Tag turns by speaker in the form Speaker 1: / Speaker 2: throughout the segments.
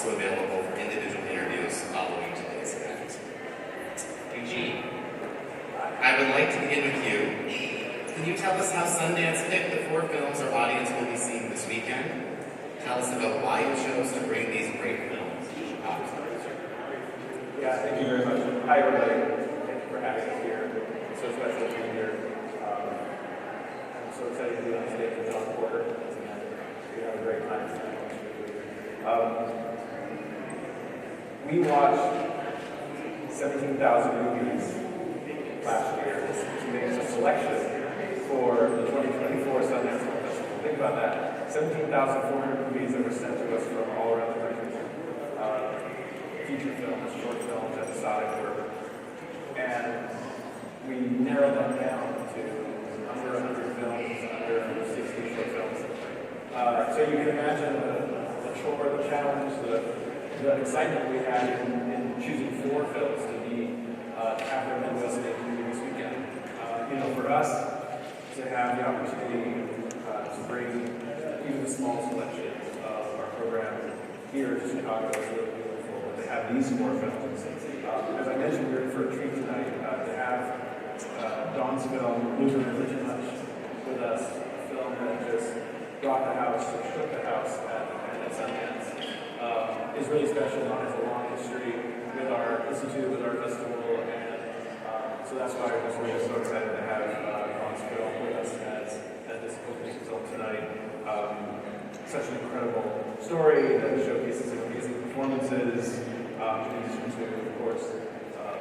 Speaker 1: also available for individual interviews following today's event. Eugene, I would like to begin with you. Can you tell us how Sundance picked the 4 films our audience will be seeing this weekend? Tell us about why you chose to bring these great films to Chicago.
Speaker 2: Yeah, thank you very much. Hi, everybody. Thank you for having us here. It's so special to be here. I'm so excited to be on stage with John Porter. We have a great time tonight. We watched 17,000 movies last year to make a selection for the 2024 Sundance Festival. Think about that. 17,400 movies that were sent to us from all around the country. Feature films, short films, episodic work. And we narrowed that down to under 100 films, under 60 short films. So you can imagine the chore, the challenge, the excitement we had in choosing 4 films to have their Midwest debut this weekend. For us to have the opportunity to bring even a small selection of our program here to Chicago is really beautiful. To have these 4 films. As I mentioned, we're in for a treat tonight to have Dawn's film, Losing Religion Much, with us. A film that just brought the house, or shook the house at Sundance. Is really special. Dawn has a long history with our institute, with our festival, and so that's why we're just so excited to have Dawn's film with us as this opening film tonight. Such an incredible story that showcases amazing performances, in addition to, of course,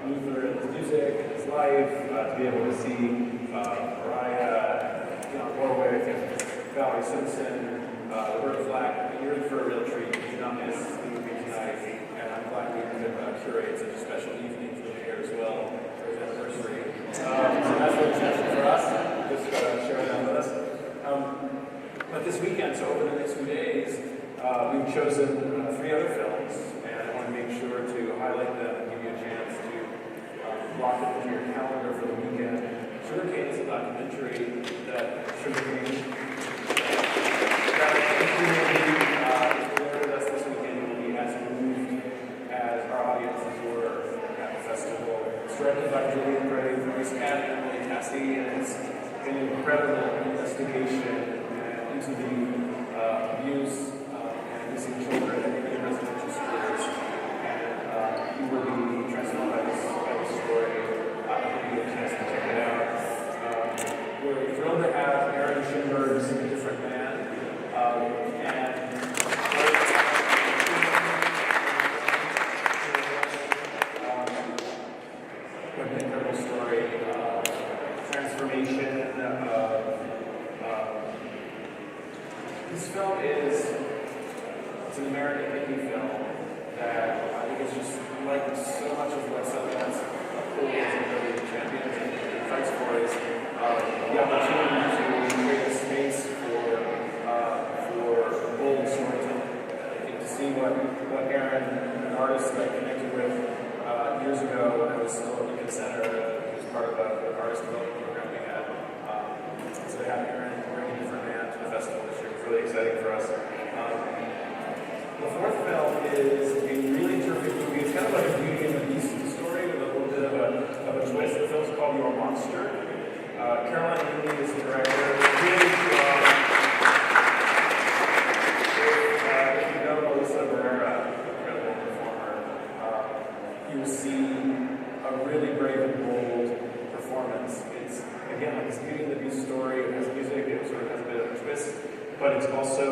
Speaker 2: Luther and his music and his life, to be able to see Mariah, Dionne Warwick, and Valerie Simpson, Roberta Flack. You're in for a real treat. You do not miss the movie tonight, and I'm glad we could curate such a special evening for the air as well for his anniversary. So that's really special for us. Just sharing that with us. But this weekend, so over the next few days, we've chosen 3 other films, and I want to make sure to highlight them and give you a chance to block it into your calendar for the weekend. Sugarcane is a documentary that Sugarcane there with us this weekend. You will be as moved as our audiences were at the festival. It's directed by Julian Gray, Maurice and Emily Tassi, and it's an incredible investigation into the abuse and missing children in residential schools. And you will be transformed by this story. I hope you get a chance to check it out. We're thrilled to have Aaron Schimberg sing A Different Man. What an incredible story. Transformation this film it's an American indie film that I think is just like so much of what Sundance holds and really champions and fights for is the opportunity to create a space for bold storytelling. I think to see what Aaron, an artist that I connected with years ago when I was still at Lincoln Center, he was part of an artist development program we had. So to have Aaron bring A Different Man to the festival this year was really exciting for us. The 4th film is a really terrific movie. It's kind of like a Beauty and the Beast story with a little bit of a twist. The film's called Your Monster. Caroline Mooney is the director. Really strong. If you know Melissa Barrera, incredible performer, you will see a really brave and bold performance. It's, again, like this Beauty and the Beast story. It has music, it sort of has a bit of a twist, but it's also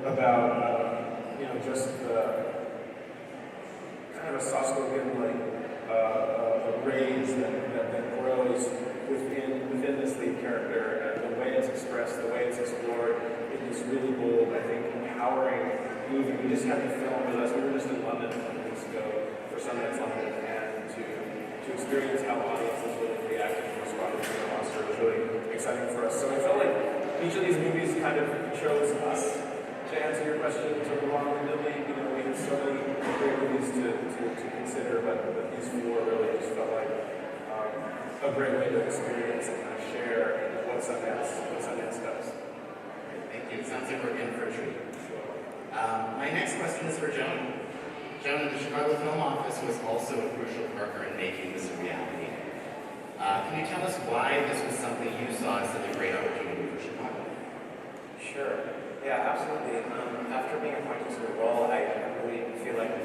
Speaker 2: about just the kind of a soft-spoken rage that grows within this lead character, and the way it's expressed, the way it's explored in this really bold, I think, empowering movie. We just had the film with us. We were just in London a couple weeks ago for Sundance London, and to experience how audiences really reacted and responded to the monster was really exciting for us. So I felt like each of these movies kind of chose us. To answer your question, sort of long-windedly, we had so many great movies to consider, but these 4 really just felt like a great way to experience and kind of share what Sundance does.
Speaker 1: Thank you. It sounds like we're in for a treat. My next question is for Joan. Jonah, the Chicago Film Office was also a crucial partner in making this a reality. Can you tell us why this was something you saw as such a great opportunity for Chicago?
Speaker 3: Sure. Yeah, absolutely. After being appointed to the role, I really feel like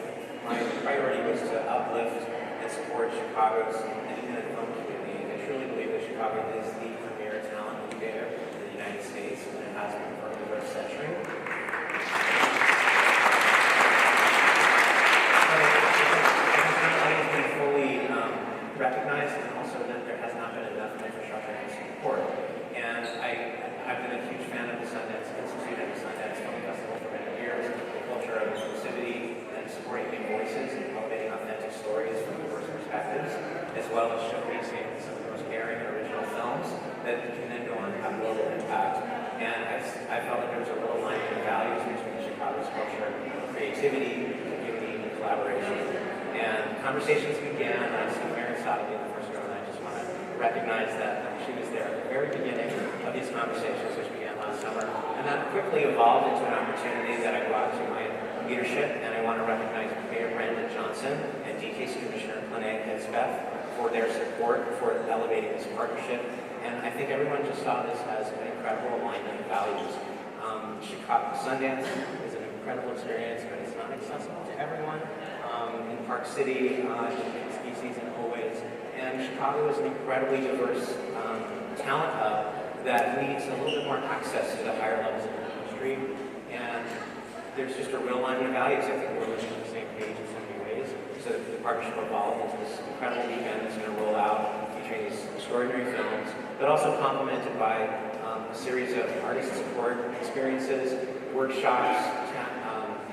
Speaker 3: my priority was to uplift and support Chicago's independent film community. I truly believe that Chicago is the premier talent incubator in the United States, and it has been for over a century. Recognized, and also that there has not been enough infrastructure and support. And I've been a huge fan of the Sundance Institute and the Sundance Film Festival for many years. The culture of inclusivity and supporting new voices and elevating authentic stories from diverse perspectives, as well as showcasing some of the most daring and original films that can then go on to have global impact. And I felt that there was a real alignment of values between Chicago's culture, creativity, community, and collaboration. And conversations began. I see Mary Sotheby in the first row, and I just want to recognize that she was there at the very beginning of these conversations, which began last summer. And that quickly evolved into an opportunity that I brought to my leadership, and I want to recognize Mayor Brandon Johnson and DCASE Commissioner Clinée Hedspeth for their support for elevating this partnership. And I think everyone just saw this as an incredible alignment of values. Chicago Sundance is an incredible experience, but it's not accessible to everyone. In Park City, in species and always. And Chicago is an incredibly diverse talent hub that needs a little bit more access to the higher levels of the industry. And there's just a real alignment of values. I think we're looking at the same page in so many ways. So the partnership evolved into this incredible weekend that's going to roll out, featuring these extraordinary films, but also complemented by a series of artist support experiences, workshops,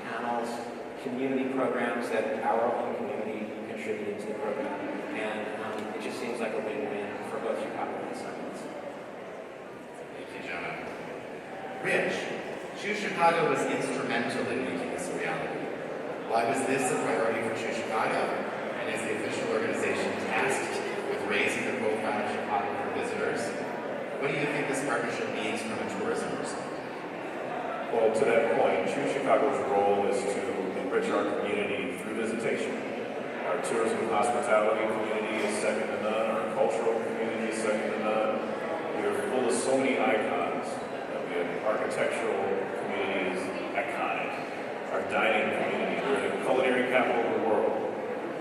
Speaker 3: panels, community programs that our own community contributed to the program. And it just seems like a win-win for both Chicago and Sundance.
Speaker 1: Thank you, Jonah. Rich, Choose Chicago was instrumental in making this a reality. Why was this a priority for Choose Chicago? And is the official organization tasked with raising the profile of Chicago for visitors? What do you think this partnership means from a tourism perspective?
Speaker 2: Well, to that point, Choose Chicago's role is to enrich our community through visitation. Our tourism and hospitality community is second to none. Our cultural community is second to none. We are full of so many icons. We have architectural community is iconic. Our dining community, we're the culinary capital of the world.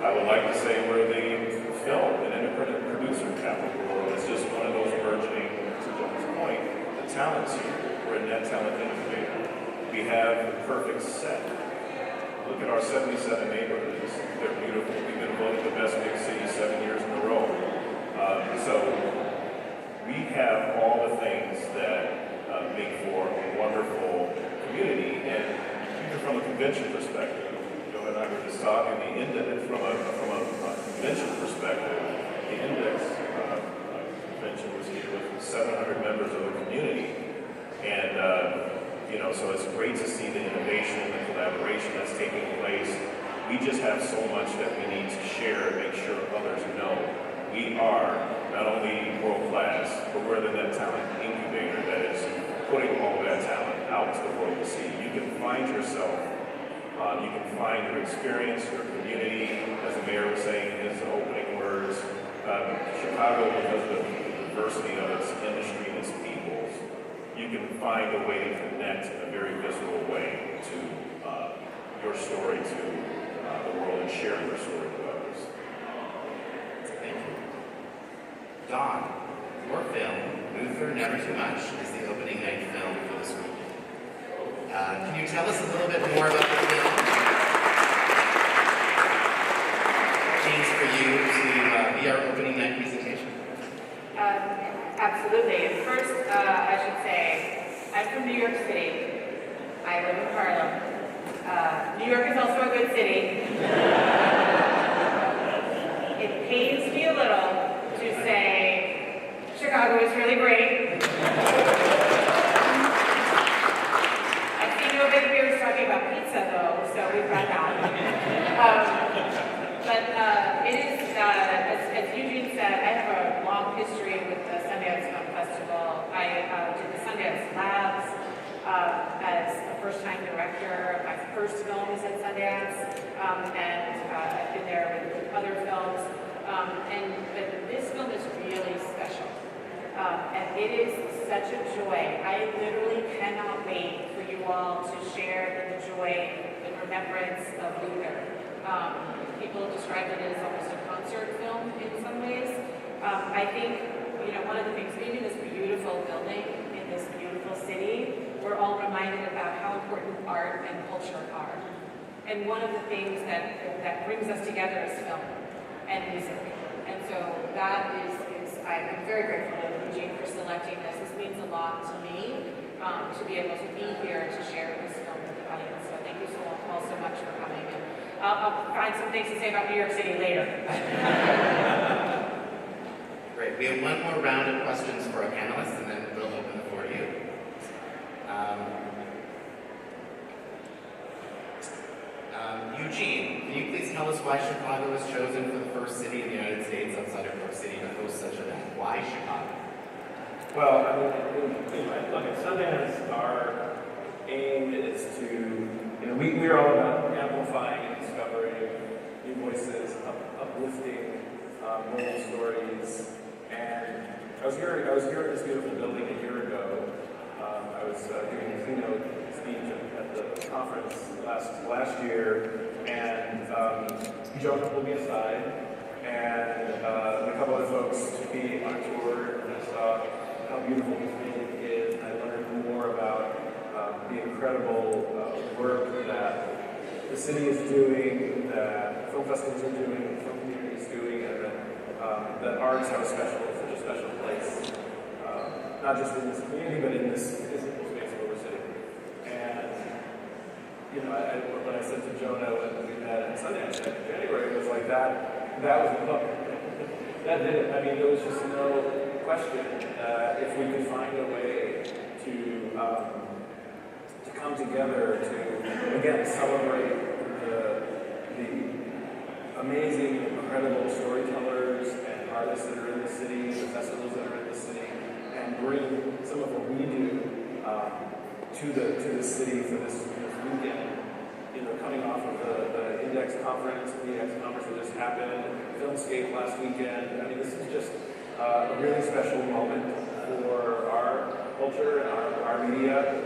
Speaker 2: I would like to say we're the film and independent producer capital of the world. It's just one of those burgeoning, to John's point, the talents here. We're a net talent incubator. We have the perfect set. Look at our 77 neighborhoods. They're beautiful. We've been voted the best big city 7 years in a row. So we have all the things that make for a wonderful community. And even from a convention perspective, Joe and I were just talking, the index, from a convention perspective, the index convention was here with 700 members of the community. And so it's great to see the innovation and the collaboration that's taking place. We just have so much that we need to share and make sure others know. We are not only world class, but we're the net talent incubator that is putting all that talent out to the world to see. You can find yourself, you can find your experience, your community, as the mayor was saying in his opening words. Chicago, because of the diversity of its industry and its peoples, you can find a way to connect in a very visceral way to your story to the world and share your story with others.
Speaker 1: Thank you. Dawn, your film, Luther Never Too Much, is the opening night film for this week. Can you tell us a little bit more about the film? What it means for you to be our opening night presentation?
Speaker 4: Absolutely. First, I should say, I'm from New York City. I live in Harlem. New York is also a good city. It pains me a little to say Chicago is really great. I see no big beers talking about pizza, though, so we've got that. But it is, as Eugene said, I have a long history with the Sundance Film Festival. I did the Sundance Labs as a first-time director. My first film was at Sundance. and I've been there with other films. But this film is really special. And it is such a joy. I literally cannot wait for you all to share in the joy and remembrance of Luther. People describe it as almost a concert film in some ways. I think, one of the things, being in this beautiful building, in this beautiful city, we're all reminded about how important art and culture are. And one of the things that brings us together is film and music. And so that is I'm very grateful to Eugene for selecting this. This means a lot to me, to be able to be here to share this film with the audience. So thank you all so much for coming. And I'll find some things to say about New York City later.
Speaker 1: Great. We have one more round of questions for our panelists, and then we'll open the floor to you. Eugene, can you please tell us why Chicago was chosen for the first city in the United States outside of New York City to host such an event? Why Chicago?
Speaker 2: Well, look at Sundance, our aim is to, we are all about amplifying and discovering new voices, uplifting bold stories. And I was here in this beautiful building a year ago. I was giving a keynote speech at the conference last year, and Jonah pulled me aside, and a couple other folks took me on a tour, and I saw how beautiful this building is, and I learned more about the incredible work that the city is doing, that film festivals are doing, the film community is doing, and that arts have such a special place, not just in this community, but in this physical space where we're sitting. And when I said to Jonah when we met at Sundance in January, it was like that was the hook. That did it. I mean, there was just no question if we could find a way to come together to, again, celebrate the amazing, incredible storytellers and artists that are in the city, the festivals that are in the city, and bring some of what we do to the city for this weekend. Coming off of the Index conference, that just happened, Filmscape last weekend. I mean, this is just a really special moment for our culture and our media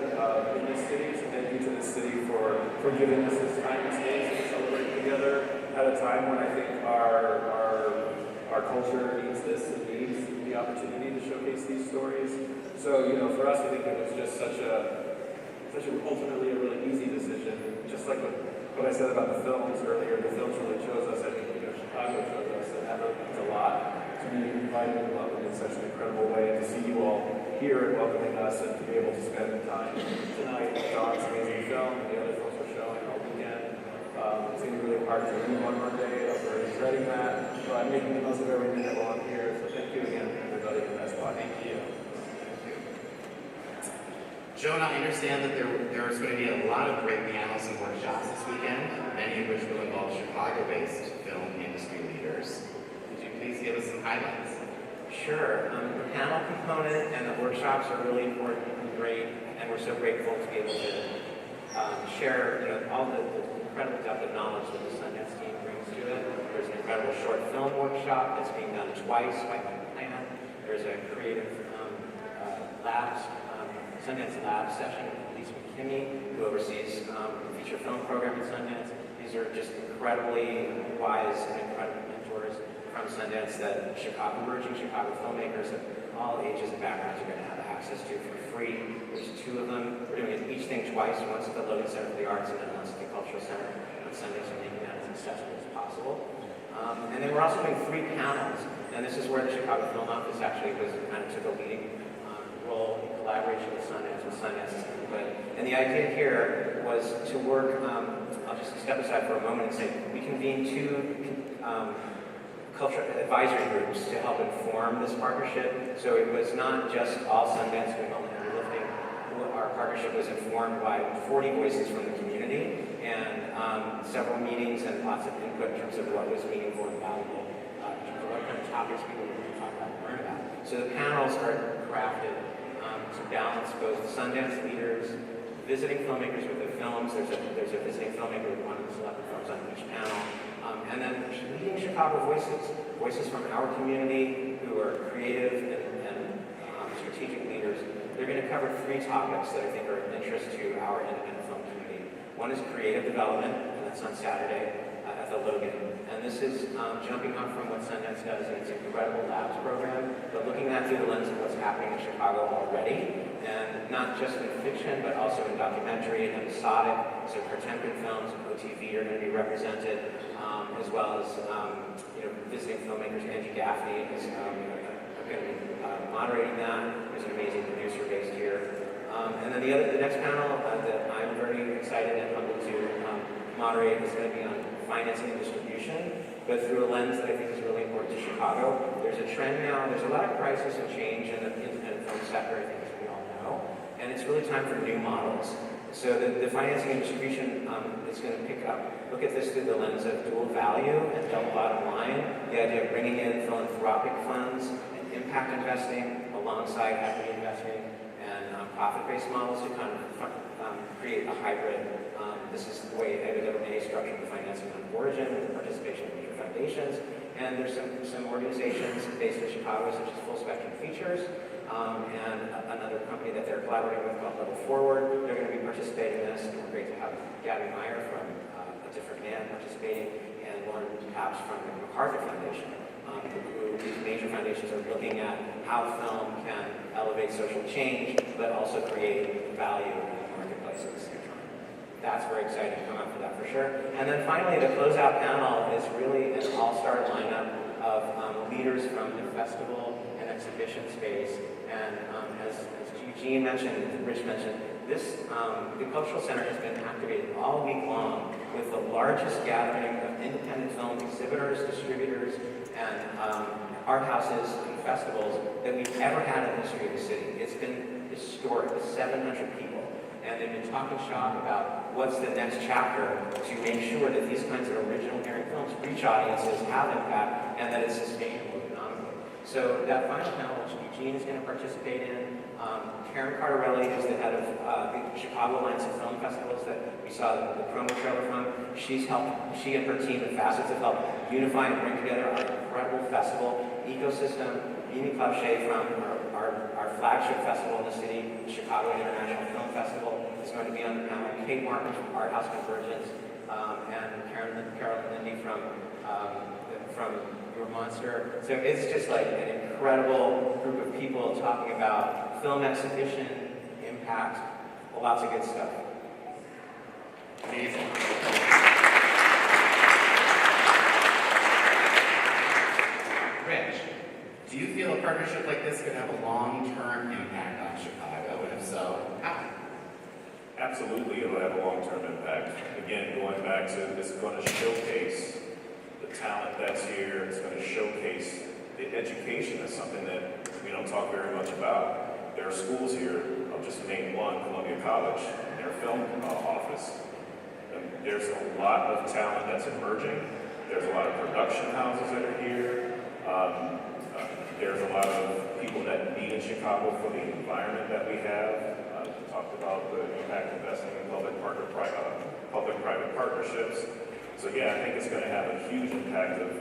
Speaker 2: in this city. So thank you to the city for giving us this time and space to celebrate together at a time when I think our culture needs this and needs the opportunity to showcase these stories. So, for us, I think it was just such ultimately a really easy decision. Just like what I said about the films earlier, the films really chose us. I think Chicago chose us, and that really means a lot to be invited and welcomed in such an incredible way, and to see you all here and welcoming us, and to be able to spend time tonight with John's amazing film and the other films we're showing all weekend. It's going to be really hard to leave on Monday. I'm very dreading that, but I'm making the most of every minute while I'm here. So thank you again, everybody, in that spot.
Speaker 1: Thank you. Jonah, I understand that there's going to be a lot of great panels and workshops this weekend, many of which will involve Chicago-based film industry leaders. Could you please give us some highlights?
Speaker 3: Sure. The panel component and the workshops are really important and great, and we're so grateful to be able to share all the incredible depth of knowledge that the Sundance team brings to it. There's an incredible short film workshop that's being done twice by my plan. There's a creative labs Sundance Lab session with Lisa McKinney, who oversees the feature film program at Sundance. These are just incredibly wise and incredible mentors from Sundance that emerging Chicago filmmakers of all ages and backgrounds are going to have access to for free. There's 2 of them. We're doing each thing twice, once at the Logan Center for the Arts and then once at the Cultural Center on Sundance, and making that as accessible as possible. And then we're also doing 3 panels, and this is where the Chicago Film Office actually took a leading role in collaboration with Sundance input. And the idea here was to work, I'll just step aside for a moment and say, we convened 2 cultural advisory groups to help inform this partnership. So it was not just all Sundance doing all the heavy lifting. Our partnership was informed by 40 voices from the community and several meetings and lots of input in terms of what was meaningful and valuable, in terms of what kind of topics people were going to talk about and learn about. So the panels are crafted to balance both Sundance leaders, visiting filmmakers with their films. There's a visiting filmmaker with one of the selected films on each panel. And then leading Chicago voices, voices from our community who are creative and strategic leaders. They're going to cover 3 topics that I think are of interest to our independent film community. One is creative development, and that's on Saturday at the Logan. And this is jumping off from what Sundance does in its incredible labs program, but looking at through the lens of what's happening in Chicago already, and not just in fiction, but also in documentary and episodic. So Potemkin films and OTV are going to be represented, as well as visiting filmmakers. Angie Gaffney is going to be moderating that. There's an amazing producer based here. And then the next panel that I'm very excited and humbled to moderate is going to be on financing and distribution, but through a lens that I think is really important to Chicago. There's a trend now, there's a lot of crisis and change in the independent film sector, I think, as we all know, and it's really time for new models. So the financing and distribution is going to look at this through the lens of dual value and double bottom line, the idea of bringing in philanthropic funds and impact investing alongside equity investing and profit-based models to kind of create a hybrid. This is the way AWA structured the financing on Origin with the participation of major foundations. And there's some organizations based in Chicago, such as Full Spectrum Features, and another company that they're collaborating with called Level Forward. They're going to be participating in this, and we're great to have Gabby Meyer from A Different Man participating, and Lauren Capps from the MacArthur Foundation. These major foundations are looking at how film can elevate social change, but also create value in the marketplaces. That's very exciting to come out for that for sure. And then finally, the closeout panel is really an all-star lineup of leaders from the festival and exhibition space. And as Eugene mentioned, and Rich mentioned, the Cultural Center has been activated all week long with the largest gathering of independent film exhibitors, distributors, and art houses and festivals that we've ever had in the history of the city. It's been historic, with 700 people. And they've been talking shop about what's the next chapter to make sure that these kinds of original parent films reach audiences, have impact, and that it's sustainable economically. So that final panel, which Eugene is going to participate in, Karen Cardarelli is the head of the Chicago Alliance of Film Festivals that we saw the promo trailer from. She and her team, the Facets, have helped unify and bring together our incredible festival ecosystem. Mimi Clauchet from our flagship festival in the city, Chicago International Film Festival, is going to be on the panel. Kate Martin from Art House Convergence, and Carolyn Lindy from Your Monster. So it's just like an incredible group of people talking about film exhibition, impact, lots of good stuff.
Speaker 1: Amazing. Rich, do you feel a partnership like this could have a long-term impact on Chicago? And if so, how?
Speaker 5: Absolutely, it'll have a long-term impact. Again, going back to, this is going to showcase the talent that's here. It's going to showcase the education. That's something that we don't talk very much about. There are schools here, I'll just name one, Columbia College, and their film office. And there's a lot of talent that's emerging. There's a lot of production houses that are here. There's a lot of people that meet in Chicago for the environment that we have. We talked about the impact investing in public-private partnerships. So yeah, I think it's going to have a huge impact of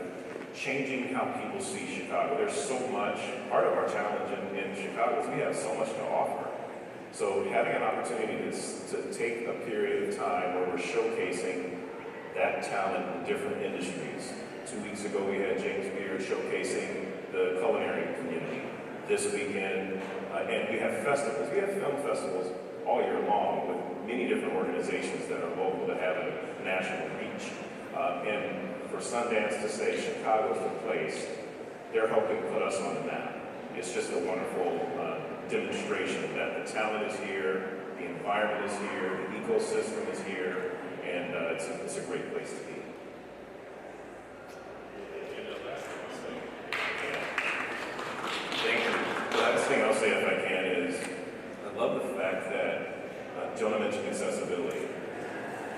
Speaker 5: changing how people see Chicago. There's so much, part of our challenge in Chicago is we have so much to offer. So having an opportunity to take a period of time where we're showcasing that talent in different industries. 2 weeks ago we had James Beard showcasing the culinary community. This weekend, and we have festivals. We have film festivals all year long with many different organizations that are local that have a national reach. And for Sundance to say Chicago's the place, they're helping put us on the map. It's just a wonderful demonstration that the talent is here, the environment is here, the ecosystem is here, and it's a great place to be. Thank you. The last thing I'll say, if I can, is I love the fact that Jonah mentioned accessibility.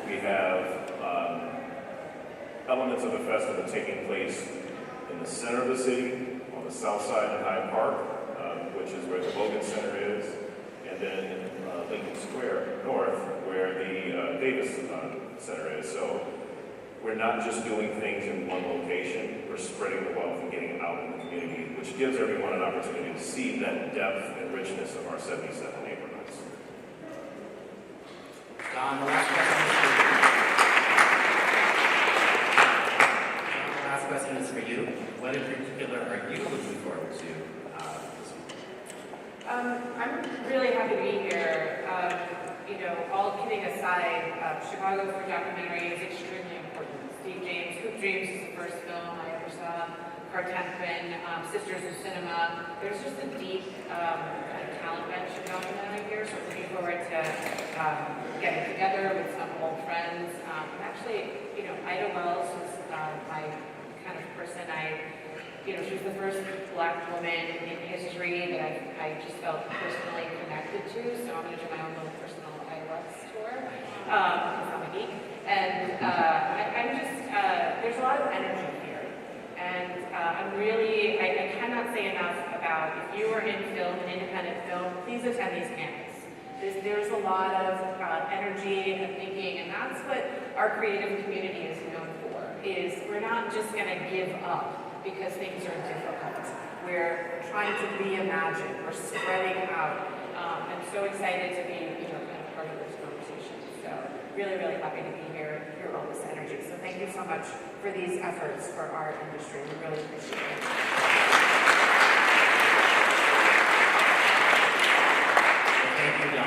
Speaker 5: We have elements of the festival taking place in the center of the city, on the south side in Hyde Park, which is where the Logan Center is, and then in Lincoln Square North, where the Davis Center is. So we're not just doing things in one location, we're spreading the wealth and getting out in the community, which gives everyone an opportunity to see that depth and richness of our 77 neighborhoods.
Speaker 1: Don, the last question is for you. Don, the last question is for you. What in particular are you looking forward to this week?
Speaker 4: I'm really happy to be here. All kidding aside, Chicago for documentary is extremely important. Steve James, Hoop Dreams is the first film I ever saw. Cartentman, Sisters in Cinema. There's just a deep kind of talent bench of documentary here, so I'm looking forward to getting together with some old friends. Actually, Ida Wells was my kind of person. She was the first Black woman in history that I just felt personally connected to, so I'm going to do my own little personal IOS tour, because I'm a geek. And I'm just, there's a lot of energy here. And I cannot say enough about, if you are in film, an independent film, please attend these camps. There's a lot of energy and thinking, and that's what our creative community is known for, is we're not just going to give up because things are difficult. We're trying to reimagine. We're spreading out. I'm so excited to be, kind of part of this conversation. So really, really happy to be here, hear all this energy. So thank you so much for these efforts for our industry. We really appreciate it.
Speaker 1: Thank you, Don.